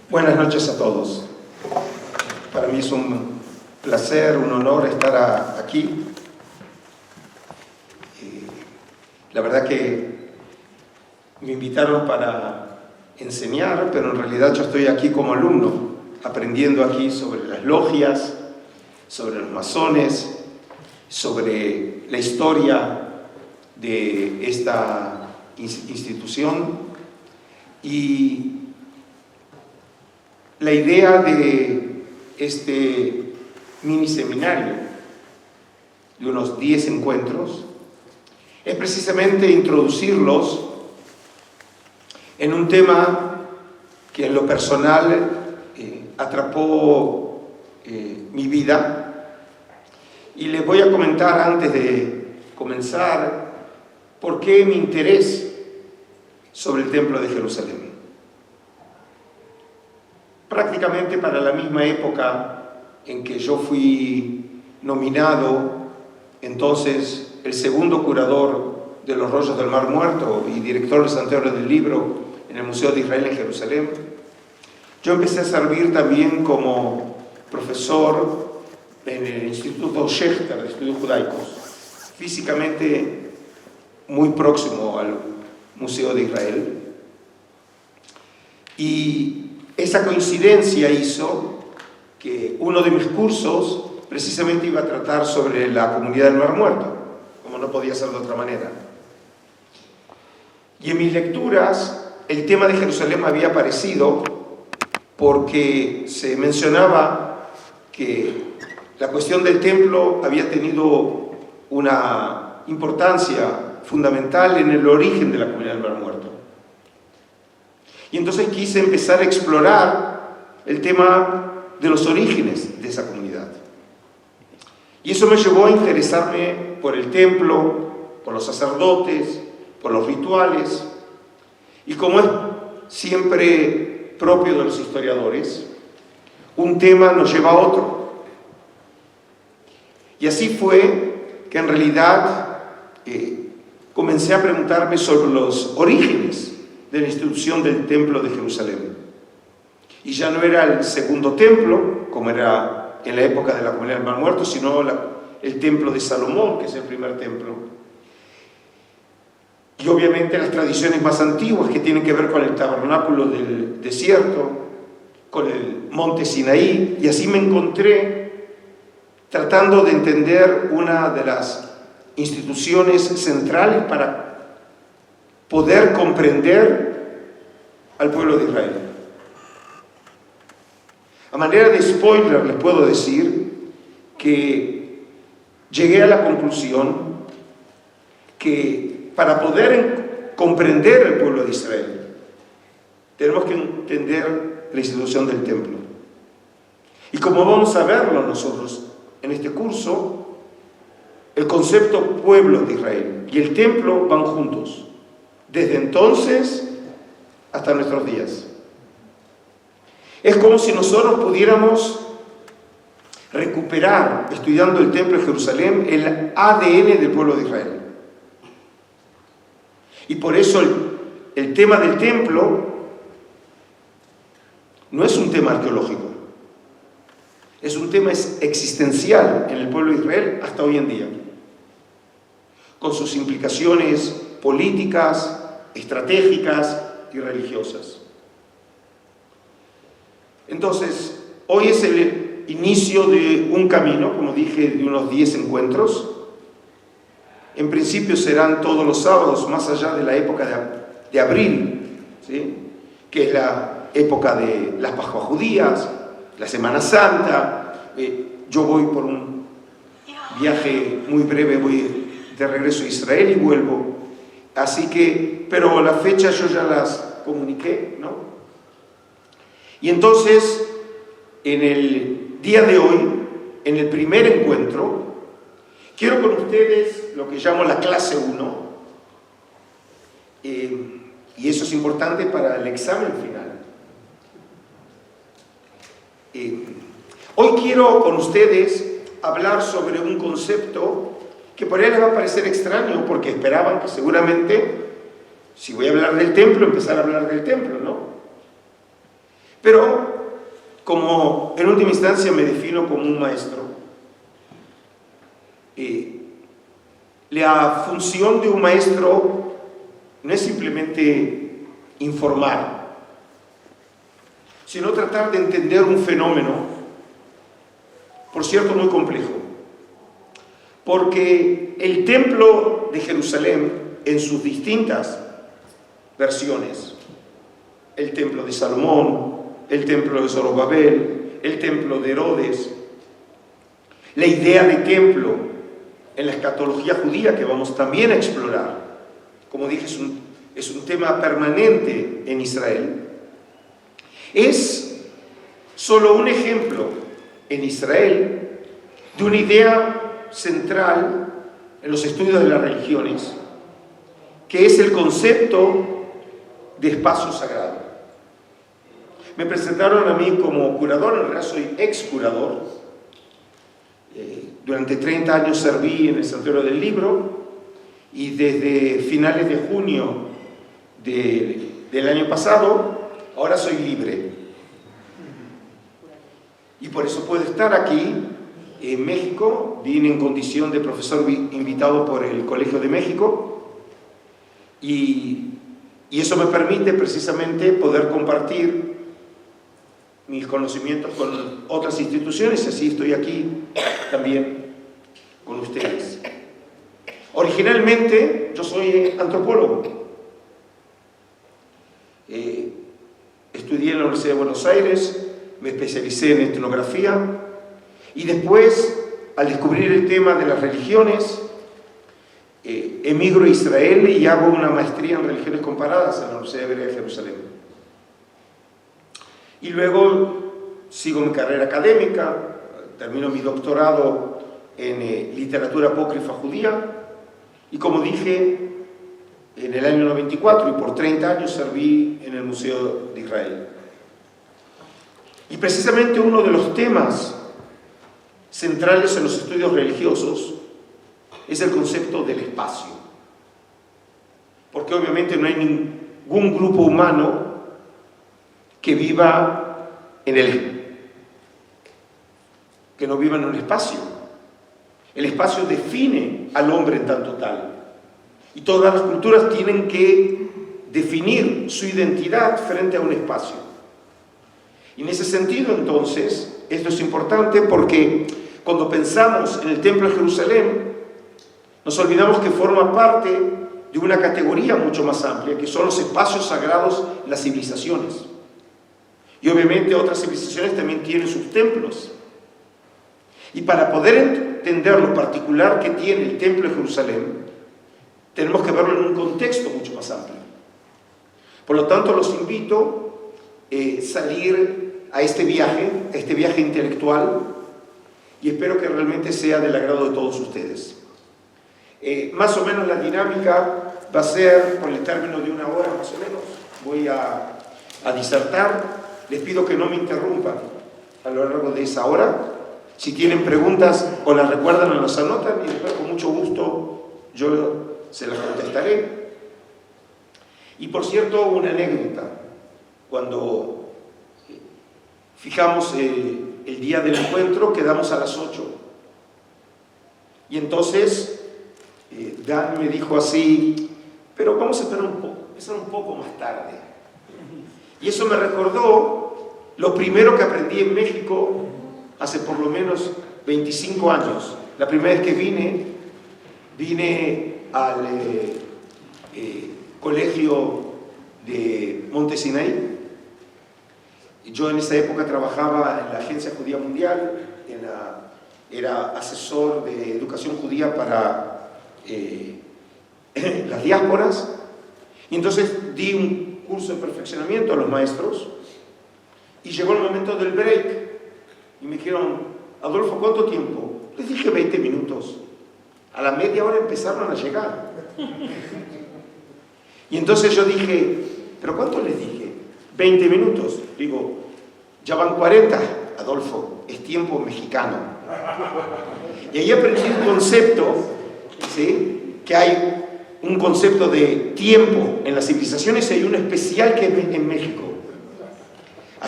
Buenas noches a todos. Para mí es un placer, un honor estar aquí. La verdad que me invitaron para enseñar, pero en realidad yo estoy aquí como alumno, aprendiendo aquí sobre las logias, sobre los masones, sobre la historia de esta institución. Y la idea de este mini seminario, de unos 10 encuentros, es precisamente introducirlos en un tema que en lo personal atrapó mi vida. Y les voy a comentar antes de comenzar por qué mi interés sobre el Templo de Jerusalén. Prácticamente para la misma época en que yo fui nominado, entonces el segundo curador de los rollos del Mar Muerto y director del Santuario del Libro en el Museo de Israel en Jerusalén, yo empecé a servir también como profesor en el Instituto Schechter de Estudios Judaicos, físicamente muy próximo al Museo de Israel. Y esa coincidencia hizo que uno de mis cursos precisamente iba a tratar sobre la comunidad del Mar Muerto, como no podía ser de otra manera. Y en mis lecturas el tema de Jerusalén había aparecido porque se mencionaba que la cuestión del templo había tenido una importancia fundamental en el origen de la comunidad del Mar Muerto. Y entonces quise empezar a explorar el tema de los orígenes de esa comunidad. Y eso me llevó a interesarme por el templo, por los sacerdotes, por los rituales. Y como es siempre propio de los historiadores, un tema nos lleva a otro. Y así fue que en realidad comencé a preguntarme sobre los orígenes de la institución del Templo de Jerusalén. Y ya no era el segundo templo, como era en la época de la comunidad del Mar Muerto, sino el templo de Salomón, que es el primer templo. Y obviamente las tradiciones más antiguas que tienen que ver con el tabernáculo del desierto, con el monte Sinaí, y así me encontré tratando de entender una de las instituciones centrales para poder comprender al pueblo de Israel. A manera de spoiler les puedo decir que llegué a la conclusión que para poder comprender al pueblo de Israel tenemos que entender la institución del templo. Y como vamos a verlo nosotros en este curso, el concepto pueblo de Israel y el templo van juntos, desde entonces hasta nuestros días. Es como si nosotros pudiéramos recuperar, estudiando el templo de Jerusalén, el ADN del pueblo de Israel. Y por eso el tema del templo no es un tema arqueológico, es un tema existencial en el pueblo de Israel hasta hoy en día, con sus implicaciones políticas, estratégicas y religiosas. Entonces, hoy es el inicio de un camino, como dije, de unos 10 encuentros. En principio serán todos los sábados, más allá de la época de abril, ¿sí?, que es la época de las Pascuas judías, la Semana Santa. Yo voy por un viaje muy breve, voy de regreso a Israel y vuelvo. Así que, pero las fechas yo ya las comuniqué, ¿no? Y entonces, en el día de hoy, en el primer encuentro, quiero con ustedes lo que llamo la clase 1, y eso es importante para el examen final. Hoy quiero con ustedes hablar sobre un concepto que por ahí les va a parecer extraño, porque esperaban que seguramente, si voy a hablar del templo, empezar a hablar del templo, ¿no? Pero, como en última instancia me defino como un maestro, la función de un maestro no es simplemente informar, sino tratar de entender un fenómeno, por cierto, muy complejo. Porque el templo de Jerusalén, en sus distintas versiones, el templo de Salomón, el templo de Zorobabel, el templo de Herodes, la idea de templo en la escatología judía que vamos también a explorar, como dije, es un tema permanente en Israel, es solo un ejemplo en Israel de una idea central en los estudios de las religiones, que es el concepto de espacio sagrado. Me presentaron a mí como curador, en realidad soy ex curador. Durante 30 años serví en el Santuario del Libro y desde finales de junio del año pasado, ahora soy libre. Y por eso puedo estar aquí en México. Vine en condición de profesor invitado por el Colegio de México y eso me permite precisamente poder compartir mis conocimientos con otras instituciones, así estoy aquí también con ustedes. Originalmente yo soy antropólogo. Estudié en la Universidad de Buenos Aires, me especialicé en etnografía y después, al descubrir el tema de las religiones, emigro a Israel y hago una maestría en religiones comparadas en la Universidad Hebrea de Jerusalén. Y luego sigo mi carrera académica, termino mi doctorado en literatura apócrifa judía y, como dije, en el año 94 y por 30 años serví en el Museo de Israel. Y precisamente uno de los temas centrales en los estudios religiosos es el concepto del espacio. Porque obviamente no hay ningún grupo humano que no viva en un espacio. El espacio define al hombre en tanto tal. Y todas las culturas tienen que definir su identidad frente a un espacio. Y en ese sentido, entonces, esto es importante porque cuando pensamos en el Templo de Jerusalén, nos olvidamos que forma parte de una categoría mucho más amplia, que son los espacios sagrados en las civilizaciones. Y obviamente otras civilizaciones también tienen sus templos. Y para poder entender lo particular que tiene el Templo de Jerusalén, tenemos que verlo en un contexto mucho más amplio. Por lo tanto, los invito a salir a este viaje intelectual, y espero que realmente sea del agrado de todos ustedes. Más o menos la dinámica va a ser por el término de 1 hora más o menos. Voy a disertar. Les pido que no me interrumpan a lo largo de esa hora. Si tienen preguntas o las recuerdan o las anotan, y después con mucho gusto yo se las contestaré. Y por cierto, una anécdota. Cuando fijamos el día del encuentro, quedamos a las 8. Y entonces Dan me dijo así, pero vamos a esperar un poco más tarde. Y eso me recordó lo primero que aprendí en México hace por lo menos 25 años. La primera vez que vine al colegio de Monte Sinaí. Yo en esa época trabajaba en la Agencia Judía Mundial, era asesor de educación judía para las diásporas, y entonces di un curso de perfeccionamiento a los maestros, y llegó el momento del break, y me dijeron, Adolfo, ¿cuánto tiempo? Les dije 20 minutos. A la media hora empezaron a llegar. Y entonces yo dije, ¿pero cuánto les dije? 20 minutos. Digo, ya van 40, Adolfo, es tiempo mexicano. Y ahí aprendí un concepto, ¿sí? Que hay un concepto de tiempo en las civilizaciones y hay uno especial que es en México.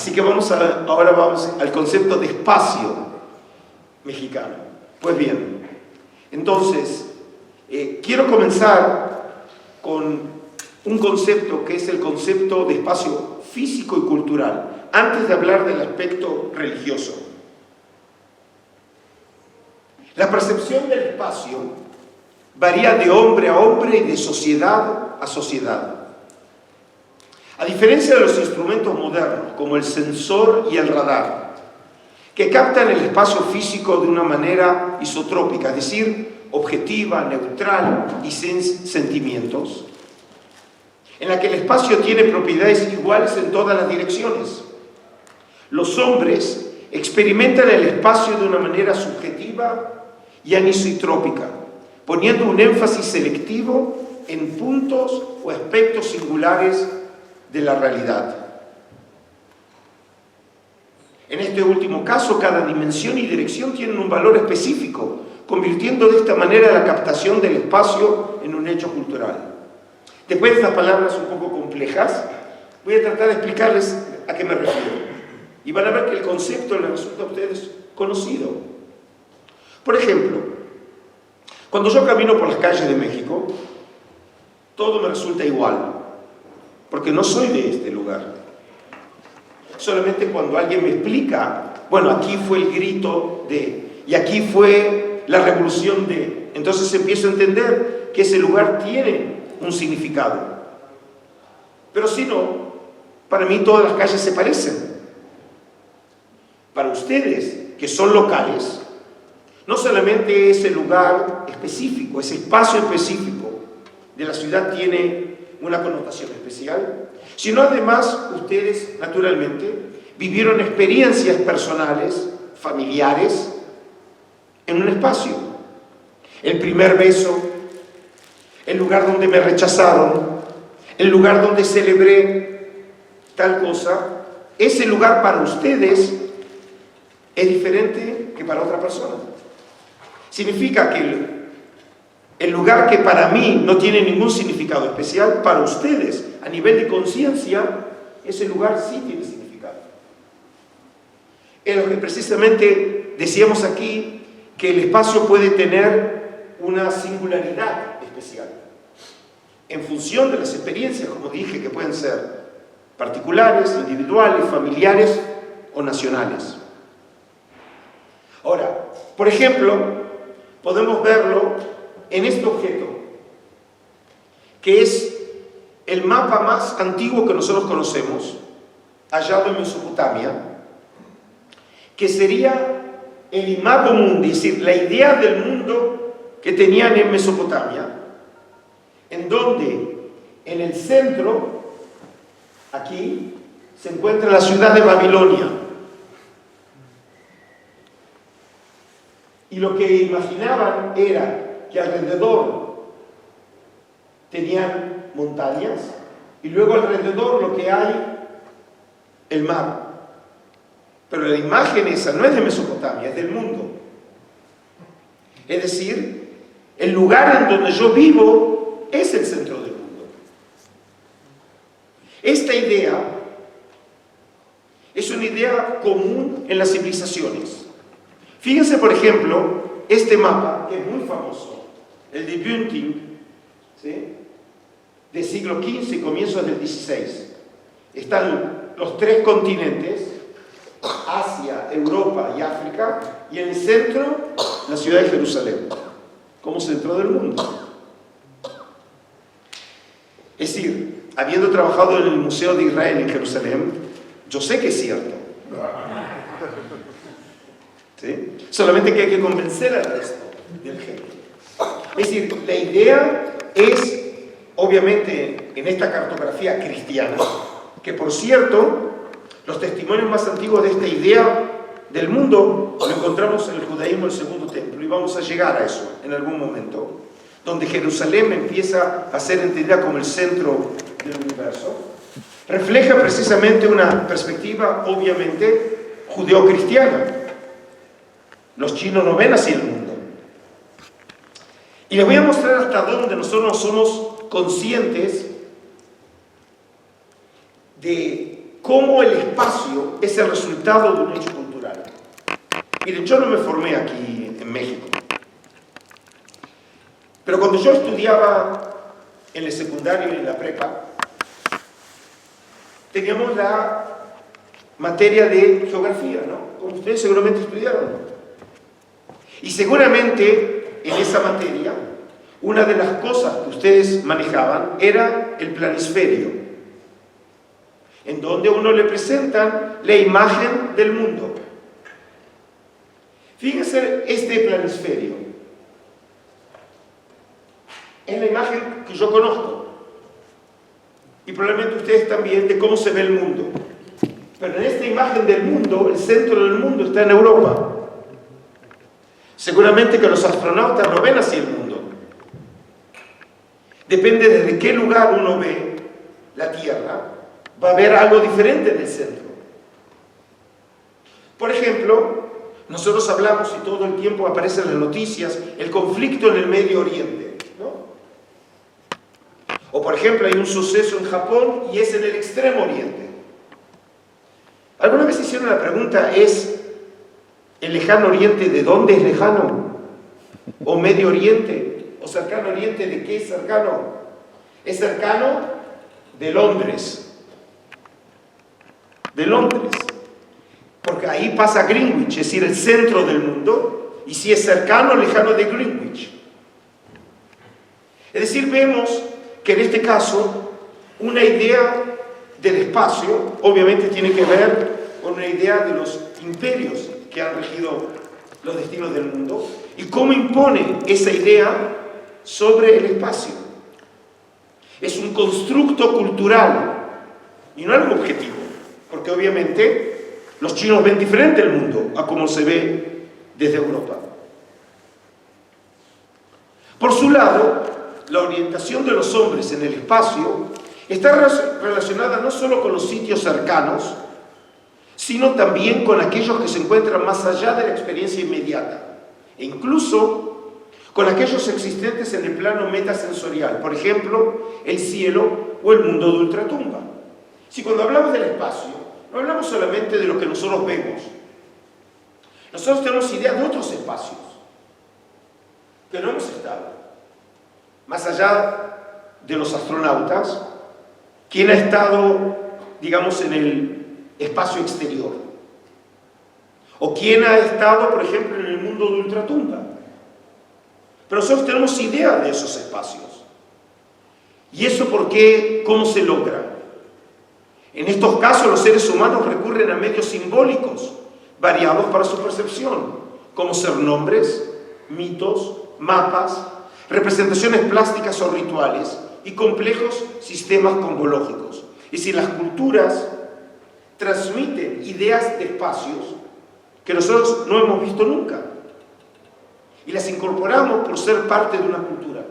Así que ahora vamos al concepto de espacio mexicano. Pues bien, entonces, quiero comenzar con un concepto que es el concepto de espacio físico y cultural, antes de hablar del aspecto religioso. La percepción del espacio varía de hombre a hombre y de sociedad a sociedad. A diferencia de los instrumentos modernos, como el sensor y el radar, que captan el espacio físico de una manera isotrópica, es decir, objetiva, neutral y sin sentimientos, en la que el espacio tiene propiedades iguales en todas las direcciones. Los hombres experimentan el espacio de una manera subjetiva y anisotrópica, poniendo un énfasis selectivo en puntos o aspectos singulares de la realidad. En este último caso, cada dimensión y dirección tienen un valor específico, convirtiendo de esta manera la captación del espacio en un hecho cultural. Después de estas palabras un poco complejas, voy a tratar de explicarles a qué me refiero. Y van a ver que el concepto les resulta a ustedes conocido. Por ejemplo, cuando yo camino por las calles de México, todo me resulta igual, porque no soy de este lugar. Solamente cuando alguien me explica, bueno, aquí fue el grito de, y aquí fue la revolución de, entonces empiezo a entender que ese lugar tiene un significado. Pero si no, para mí todas las calles se parecen. Para ustedes, que son locales, no solamente ese lugar específico, ese espacio específico de la ciudad tiene una connotación especial, sino además ustedes, naturalmente, vivieron experiencias personales, familiares, en un espacio. El primer beso, el lugar donde me rechazaron, el lugar donde celebré tal cosa, ese lugar para ustedes es diferente que para otra persona. Significa que el lugar que para mí no tiene ningún significado especial, para ustedes, a nivel de conciencia, ese lugar sí tiene significado. Es lo que precisamente decíamos aquí, que el espacio puede tener una singularidad especial, en función de las experiencias, como dije, que pueden ser particulares, individuales, familiares o nacionales. Ahora, por ejemplo, podemos verlo en este objeto, que es el mapa más antiguo que nosotros conocemos, hallado en Mesopotamia, que sería el imago mundi, es decir, la idea del mundo que tenían en Mesopotamia, en donde en el centro, aquí, se encuentra la ciudad de Babilonia. Y lo que imaginaban era que alrededor tenían montañas y luego alrededor lo que hay, el mar. Pero la imagen esa no es de Mesopotamia, es del mundo. Es decir, el lugar en donde yo vivo es el centro del mundo. Esta idea es una idea común en las civilizaciones. Fíjense, por ejemplo, este mapa, que es muy famoso, el de Bunting, ¿sí?, del siglo XV y comienzos del XVI. Están los tres continentes, Asia, Europa y África, y en el centro, la ciudad de Jerusalén, como centro del mundo. Es decir, habiendo trabajado en el Museo de Israel en Jerusalén, yo sé que es cierto. ¿Sí? Solamente que hay que convencer al resto del gente. Es decir, la idea es, obviamente, en esta cartografía cristiana, que por cierto, los testimonios más antiguos de esta idea del mundo lo encontramos en el judaísmo del Segundo Templo, y vamos a llegar a eso en algún momento, donde Jerusalén empieza a ser entendida como el centro del universo. Refleja precisamente una perspectiva, obviamente, judeo-cristiana. Los chinos no ven así el mundo. Y les voy a mostrar hasta dónde nosotros somos conscientes de cómo el espacio es el resultado de un hecho cultural. Miren, yo no me formé aquí en México, pero cuando yo estudiaba en el secundario y en la prepa, teníamos la materia de geografía, ¿no? Como ustedes seguramente estudiaron. Y seguramente en esa materia, una de las cosas que ustedes manejaban era el planisferio, en donde a uno le presentan la imagen del mundo. Fíjense este planisferio. Es la imagen que yo conozco. Y probablemente ustedes también, de cómo se ve el mundo. Pero en esta imagen del mundo, el centro del mundo está en Europa. Seguramente que los astronautas no ven así el mundo. Depende desde qué lugar uno ve la Tierra, va a haber algo diferente en el centro. Por ejemplo, nosotros hablamos y todo el tiempo aparece en las noticias el conflicto en el Medio Oriente, ¿no? O por ejemplo, hay un suceso en Japón y es en el Extremo Oriente. ¿Alguna vez hicieron la pregunta, ¿es el lejano oriente de dónde es lejano? ¿O Medio Oriente? ¿O cercano oriente de qué es cercano? Es cercano de Londres. De Londres. Porque ahí pasa Greenwich, es decir, el centro del mundo. Y si es cercano o lejano de Greenwich. Es decir, vemos que en este caso una idea del espacio obviamente tiene que ver con una idea de los imperios que han regido los destinos del mundo y cómo impone esa idea sobre el espacio. Es un constructo cultural y no algo objetivo, porque obviamente los chinos ven diferente el mundo a como se ve desde Europa. Por su lado, la orientación de los hombres en el espacio está relacionada no solo con los sitios cercanos, sino también con aquellos que se encuentran más allá de la experiencia inmediata, e incluso con aquellos existentes en el plano metasensorial, por ejemplo, el cielo o el mundo de ultratumba. Si cuando hablamos del espacio, no hablamos solamente de lo que nosotros vemos, nosotros tenemos idea de otros espacios que no hemos estado. Más allá de los astronautas, ¿quién ha estado, digamos, en el espacio exterior? ¿O quién ha estado, por ejemplo, en el mundo de ultratumba? Pero nosotros tenemos idea de esos espacios. ¿Y eso por qué? ¿Cómo se logra? En estos casos los seres humanos recurren a medios simbólicos variados para su percepción, como ser nombres, mitos, mapas, representaciones plásticas o rituales y complejos sistemas cosmológicos. Es decir, las culturas transmiten ideas de espacios que nosotros no hemos visto nunca y las incorporamos por ser parte de una cultura.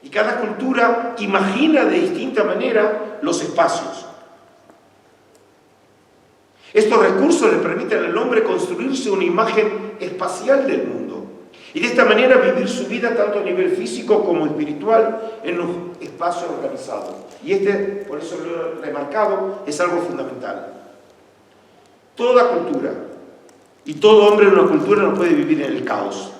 Y cada cultura imagina de distinta manera los espacios. Estos recursos le permiten al hombre construirse una imagen espacial del mundo y de esta manera vivir su vida tanto a nivel físico como espiritual en un espacio organizado. Y por eso lo he remarcado, es algo fundamental. Toda cultura y todo hombre en una cultura no puede vivir en el caos,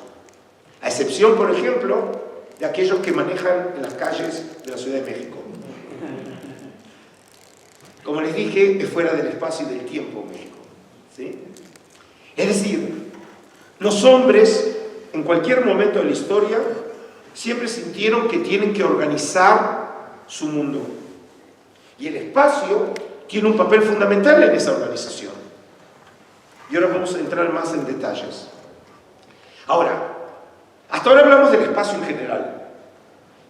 a excepción, por ejemplo, de aquellos que manejan en las calles de la Ciudad de México. Como les dije, es fuera del espacio y del tiempo México, ¿sí? Es decir, los hombres, en cualquier momento de la historia, siempre sintieron que tienen que organizar su mundo. Y el espacio tiene un papel fundamental en esa organización. Y ahora vamos a entrar más en detalles. Ahora, hasta ahora hablamos del espacio en general,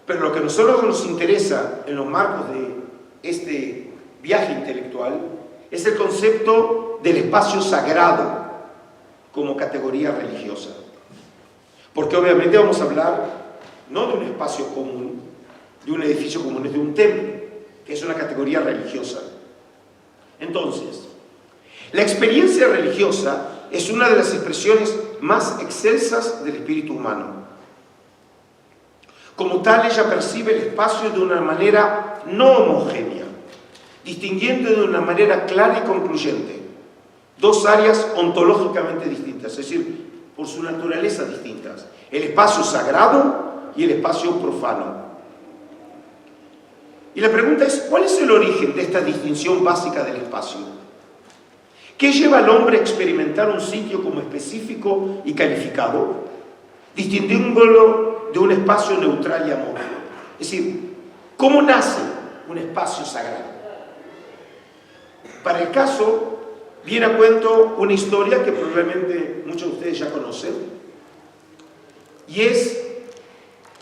pero lo que a nosotros nos interesa en los marcos de este viaje intelectual es el concepto del espacio sagrado como categoría religiosa. Porque obviamente vamos a hablar no de un espacio común, de un edificio común, es de un templo, que es una categoría religiosa. Entonces, la experiencia religiosa es una de las expresiones más excelsas del espíritu humano. Como tal, ella percibe el espacio de una manera no homogénea, distinguiendo de una manera clara y concluyente dos áreas ontológicamente distintas, es decir, por su naturaleza distintas: el espacio sagrado y el espacio profano. Y la pregunta es, ¿cuál es el origen de esta distinción básica del espacio? ¿Qué lleva al hombre a experimentar un sitio como específico y calificado, distinguiéndolo de un espacio neutral y amorfo? Es decir, ¿cómo nace un espacio sagrado? Para el caso, viene a cuento una historia que probablemente muchos de ustedes ya conocen, y es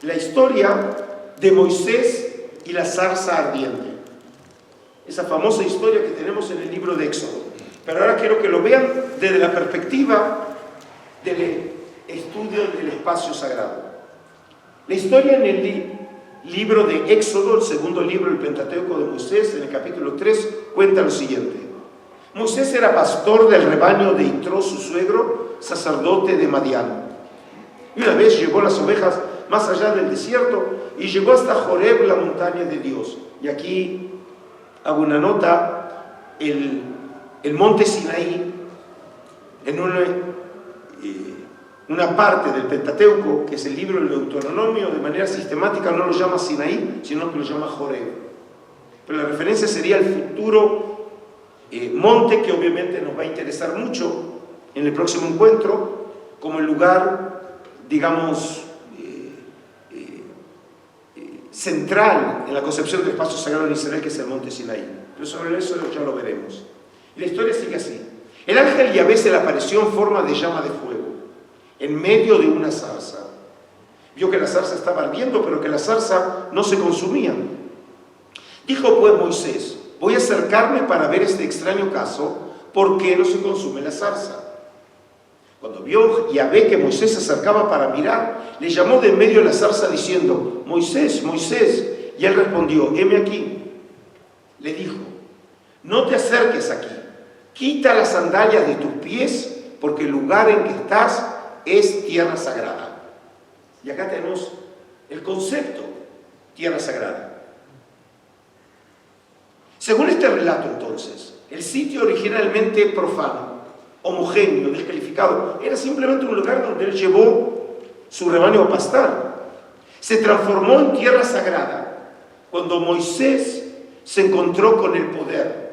la historia de Moisés y la zarza ardiente. Esa famosa historia que tenemos en el libro de Éxodo. Pero ahora quiero que lo vean desde la perspectiva del estudio del espacio sagrado. La historia en el libro de Éxodo, el segundo libro del Pentateuco de Moisés, en el capítulo 3, cuenta lo siguiente. Moisés era pastor del rebaño de Itró, su suegro, sacerdote de Madián. Y una vez llevó las ovejas más allá del desierto y llegó hasta Joreb, la montaña de Dios. Y aquí hago una nota: el monte Sinaí, en una parte del Pentateuco, que es el libro del Deuteronomio, de manera sistemática no lo llama Sinaí, sino que lo llama Joreb. Pero la referencia sería el futuro monte, que obviamente nos va a interesar mucho en el próximo encuentro, como el lugar, digamos, central en la concepción del espacio sagrado en Israel, que es el monte Sinaí. Pero sobre eso ya lo veremos. Y la historia sigue así. El ángel Yahvé se le apareció en forma de llama de fuego, en medio de una zarza. Vio que la zarza estaba ardiendo, pero que la zarza no se consumía. Dijo pues Moisés: voy a acercarme para ver este extraño caso, ¿por qué no se consume la zarza? Cuando vio Yahvé que Moisés se acercaba para mirar, le llamó de en medio de la zarza diciendo: Moisés, Moisés. Y él respondió: heme aquí. Le dijo: no te acerques aquí, quita las sandalias de tus pies, porque el lugar en que estás es tierra sagrada. Y acá tenemos el concepto tierra sagrada. Según este relato, entonces, el sitio originalmente profano, homogéneo, descalificado, era simplemente un lugar donde él llevó su rebaño a pastar. Se transformó en tierra sagrada cuando Moisés se encontró con el poder,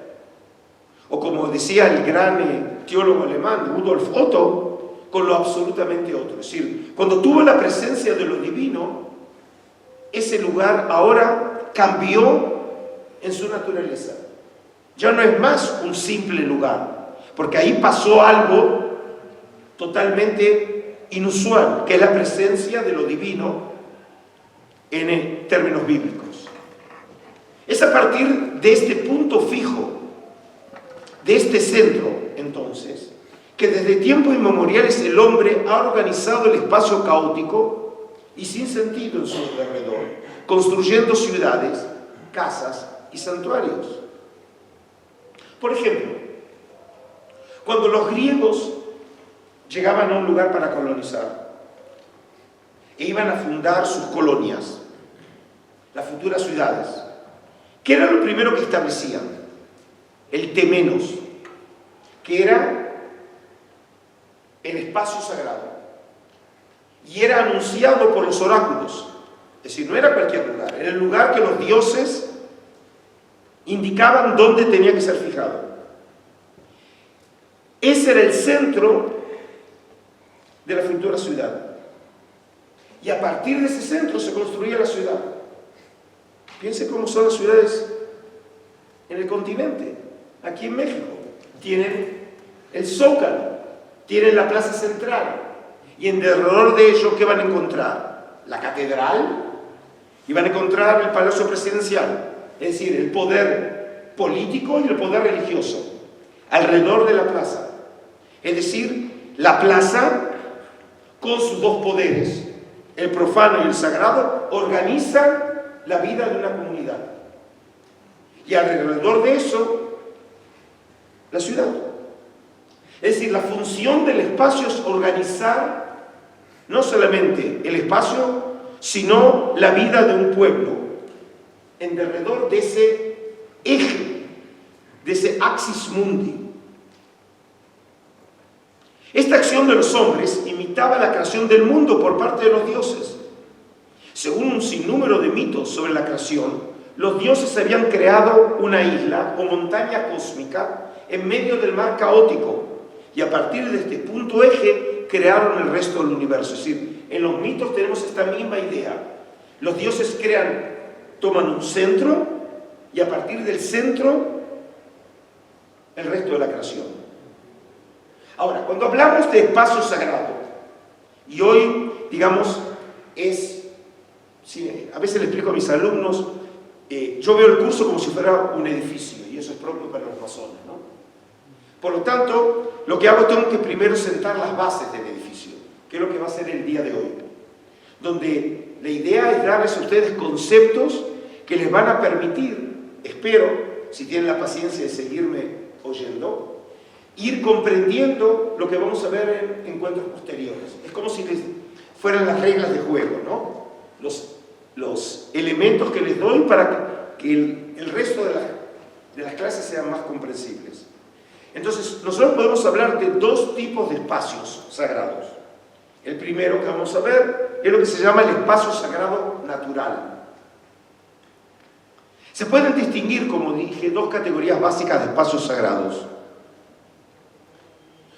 o como decía el gran teólogo alemán Rudolf Otto, con lo absolutamente otro. Es decir, cuando tuvo la presencia de lo divino, ese lugar ahora cambió en su naturaleza. Ya no es más un simple lugar, porque ahí pasó algo totalmente inusual, que es la presencia de lo divino en términos bíblicos. Es a partir de este punto fijo, de este centro, entonces, que desde tiempos inmemoriales el hombre ha organizado el espacio caótico y sin sentido en su alrededor, construyendo ciudades, casas y santuarios. Por ejemplo, cuando los griegos llegaban a un lugar para colonizar e iban a fundar sus colonias, las futuras ciudades, ¿qué era lo primero que establecían? El temenos, que era el espacio sagrado, y era anunciado por los oráculos. Es decir, no era cualquier lugar, era el lugar que los dioses indicaban dónde tenía que ser fijado. Ese era el centro de la futura ciudad, y a partir de ese centro se construía la ciudad. Piense cómo son las ciudades en el continente. Aquí en México tienen el Zócalo, tienen la plaza central, y en derredor de ello, ¿qué van a encontrar? La catedral, y van a encontrar el palacio presidencial, es decir, el poder político y el poder religioso alrededor de la plaza. Es decir, la plaza, con sus dos poderes, el profano y el sagrado, organiza la vida de una comunidad. Y alrededor de eso, la ciudad. Es decir, la función del espacio es organizar no solamente el espacio, sino la vida de un pueblo en derredor de ese eje axis mundi. Esta acción de los hombres imitaba la creación del mundo por parte de los dioses. Según un sinnúmero de mitos sobre la creación, los dioses habían creado una isla o montaña cósmica en medio del mar caótico, y a partir de este punto eje crearon el resto del universo. Es decir, en los mitos tenemos esta misma idea. Los dioses toman un centro, y a partir del centro el resto de la creación. Ahora, cuando hablamos de espacio sagrado, y hoy, digamos, a veces le explico a mis alumnos, yo veo el curso como si fuera un edificio, y eso es propio para los masones, ¿no? Por lo tanto, lo que hago, tengo que primero sentar las bases del edificio, que es lo que va a ser el día de hoy, donde la idea es darles a ustedes conceptos que les van a permitir, espero, si tienen la paciencia de seguirme oyendo, ir comprendiendo lo que vamos a ver en encuentros posteriores. Es como si fueran las reglas de juego, ¿no? Los elementos que les doy para que el resto de las clases sean más comprensibles. Entonces, nosotros podemos hablar de dos tipos de espacios sagrados. El primero que vamos a ver es lo que se llama el espacio sagrado natural. Se pueden distinguir, como dije, dos categorías básicas de espacios sagrados.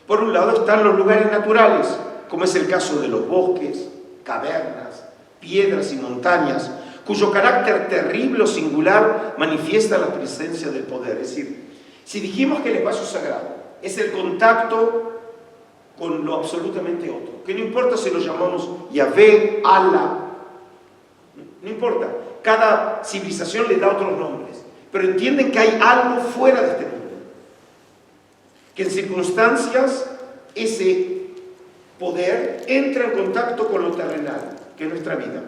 Por un lado están los lugares naturales, como es el caso de los bosques, cavernas, piedras y montañas, cuyo carácter terrible o singular manifiesta la presencia del poder. Es decir, si dijimos que el espacio sagrado es el contacto con lo absolutamente otro, que no importa si lo llamamos Yahvé, Allah, no importa, cada civilización le da otros nombres, pero entienden que hay algo fuera de este mundo, que en circunstancias ese poder entra en contacto con lo terrenal, que es nuestra vida.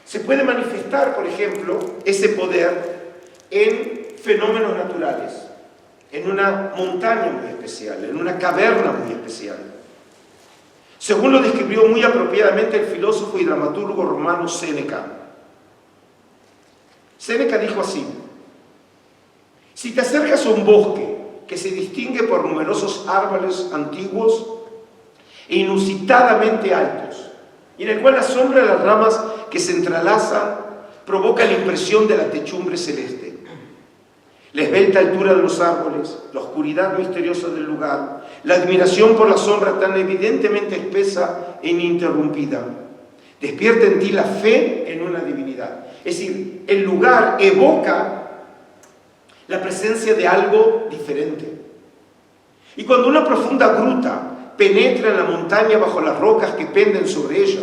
Se puede manifestar, por ejemplo, ese poder en fenómenos naturales, en una montaña muy especial, en una caverna muy especial. Según lo describió muy apropiadamente el filósofo y dramaturgo romano Séneca. Séneca dijo así: si te acercas a un bosque que se distingue por numerosos árboles antiguos e inusitadamente altos, y en el cual la sombra de las ramas que se entrelazan provoca la impresión de la techumbre celeste, la esbelta altura de los árboles, la oscuridad misteriosa del lugar, la admiración por la sombra tan evidentemente espesa e ininterrumpida, despierta en ti la fe en una divinidad. Es decir, el lugar evoca la presencia de algo diferente. Y cuando una profunda gruta penetra en la montaña bajo las rocas que penden sobre ella,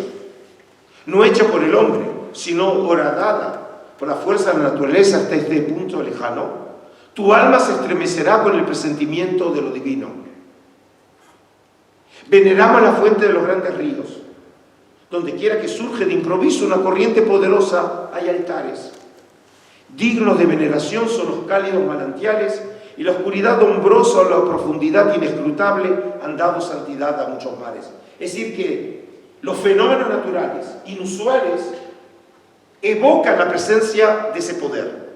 no hecha por el hombre, sino horadada por la fuerza de la naturaleza hasta este punto lejano, tu alma se estremecerá con el presentimiento de lo divino. Veneramos la fuente de los grandes ríos. Donde quiera que surge de improviso una corriente poderosa, hay altares. Dignos de veneración son los cálidos manantiales, y la oscuridad umbrosa o la profundidad inescrutable han dado santidad a muchos mares. Es decir, que los fenómenos naturales inusuales evocan la presencia de ese poder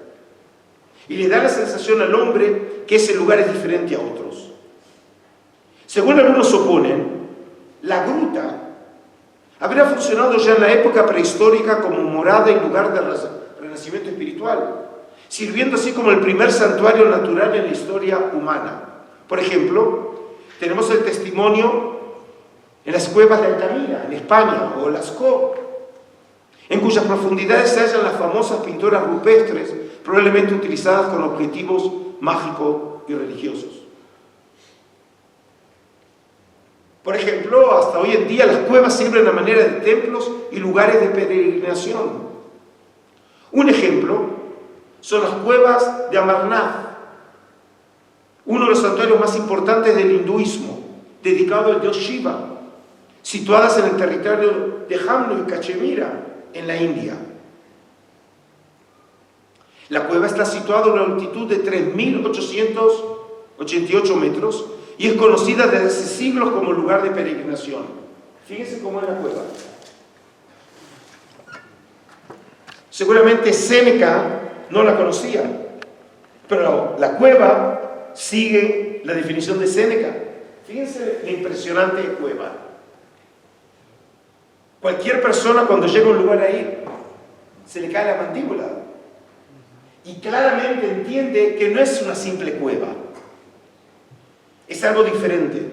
y le da la sensación al hombre que ese lugar es diferente a otros. Según algunos oponen, la gruta habría funcionado ya en la época prehistórica como morada y lugar de renacimiento espiritual, sirviendo así como el primer santuario natural en la historia humana. Por ejemplo, tenemos el testimonio en las cuevas de Altamira, en España, o Lascaux, en cuyas profundidades se hallan las famosas pinturas rupestres, probablemente utilizadas con objetivos mágicos y religiosos. Por ejemplo, hasta hoy en día las cuevas sirven a manera de templos y lugares de peregrinación. Un ejemplo son las cuevas de Amarnath, uno de los santuarios más importantes del hinduismo, dedicado al dios Shiva, situadas en el territorio de Jammu y Cachemira, en la India. La cueva está situada a una altitud de 3.888 metros y es conocida desde hace siglos como lugar de peregrinación. Fíjense cómo es la cueva. Seguramente Séneca no la conocía, Pero la cueva sigue la definición de Séneca. Fíjense la impresionante cueva. Cualquier persona cuando llega a un lugar ahí, se le cae la mandíbula. Y claramente entiende que no es una simple cueva. Es algo diferente.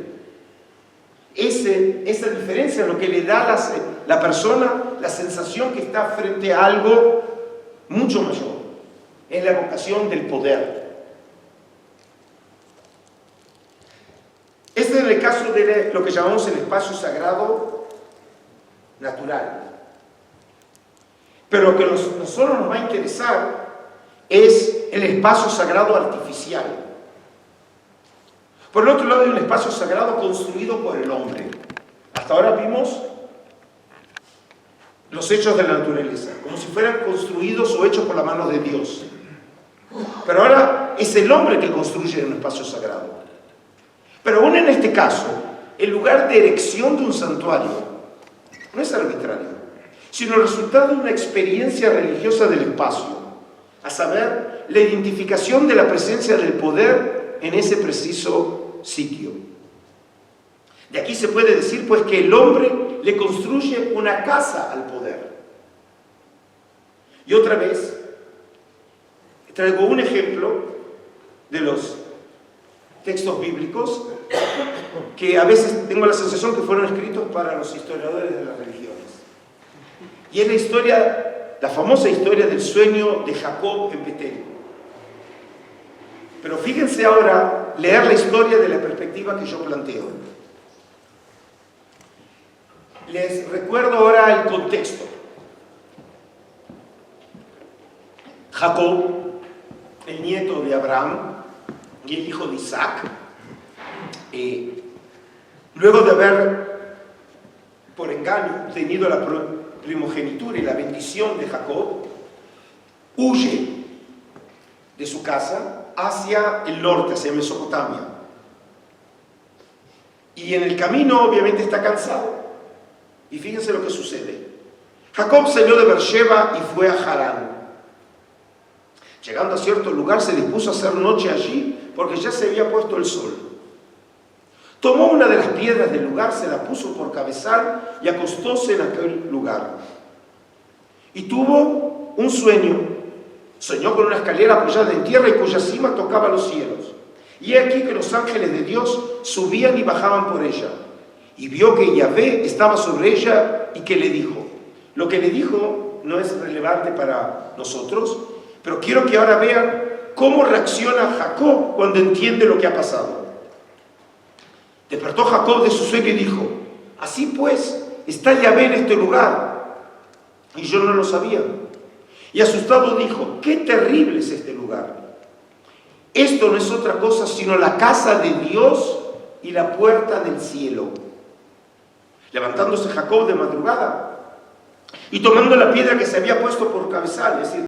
Esa diferencia es lo que le da a la persona la sensación que está frente a algo mucho mayor. Es la evocación del poder. Este es el caso de lo que llamamos el espacio sagrado natural. Pero lo que a nosotros nos va a interesar es el espacio sagrado artificial. Por el otro lado hay un espacio sagrado construido por el hombre. Hasta ahora vimos los hechos de la naturaleza, como si fueran construidos o hechos por la mano de Dios. Pero ahora es el hombre que construye un espacio sagrado. Pero aún en este caso, el lugar de erección de un santuario no es arbitrario, sino el resultado de una experiencia religiosa del espacio, a saber, la identificación de la presencia del poder en ese preciso sitio. De aquí se puede decir, pues, que el hombre le construye una casa al poder. Y otra vez, traigo un ejemplo de los textos bíblicos que a veces tengo la sensación que fueron escritos para los historiadores de las religiones. Y es la historia, la famosa historia del sueño de Jacob en Betel. Pero fíjense ahora, leer la historia de la perspectiva que yo planteo. Les recuerdo ahora el contexto. Jacob, el nieto de Abraham y el hijo de Isaac, luego de haber por engaño tenido la primogenitura y la bendición de Jacob, huye de su casa hacia el norte, hacia Mesopotamia. Y en el camino obviamente está cansado. Y fíjense lo que sucede. Jacob salió de Beersheba y fue a Harán. Llegando a cierto lugar se dispuso a hacer noche allí porque ya se había puesto el sol. Tomó una de las piedras del lugar, se la puso por cabezal y acostóse en aquel lugar. Y tuvo un sueño. Soñó con una escalera apoyada en tierra y cuya cima tocaba los cielos. Y he aquí que los ángeles de Dios subían y bajaban por ella. Y vio que Yahvé estaba sobre ella y que le dijo. Lo que le dijo no es relevante para nosotros, pero quiero que ahora vean cómo reacciona Jacob cuando entiende lo que ha pasado. Despertó Jacob de su sueño y dijo, así pues, está Yahvé en este lugar. Y yo no lo sabía. Y asustado dijo, qué terrible es este lugar. Esto no es otra cosa sino la casa de Dios y la puerta del cielo. Levantándose Jacob de madrugada y tomando la piedra que se había puesto por cabezal, es decir,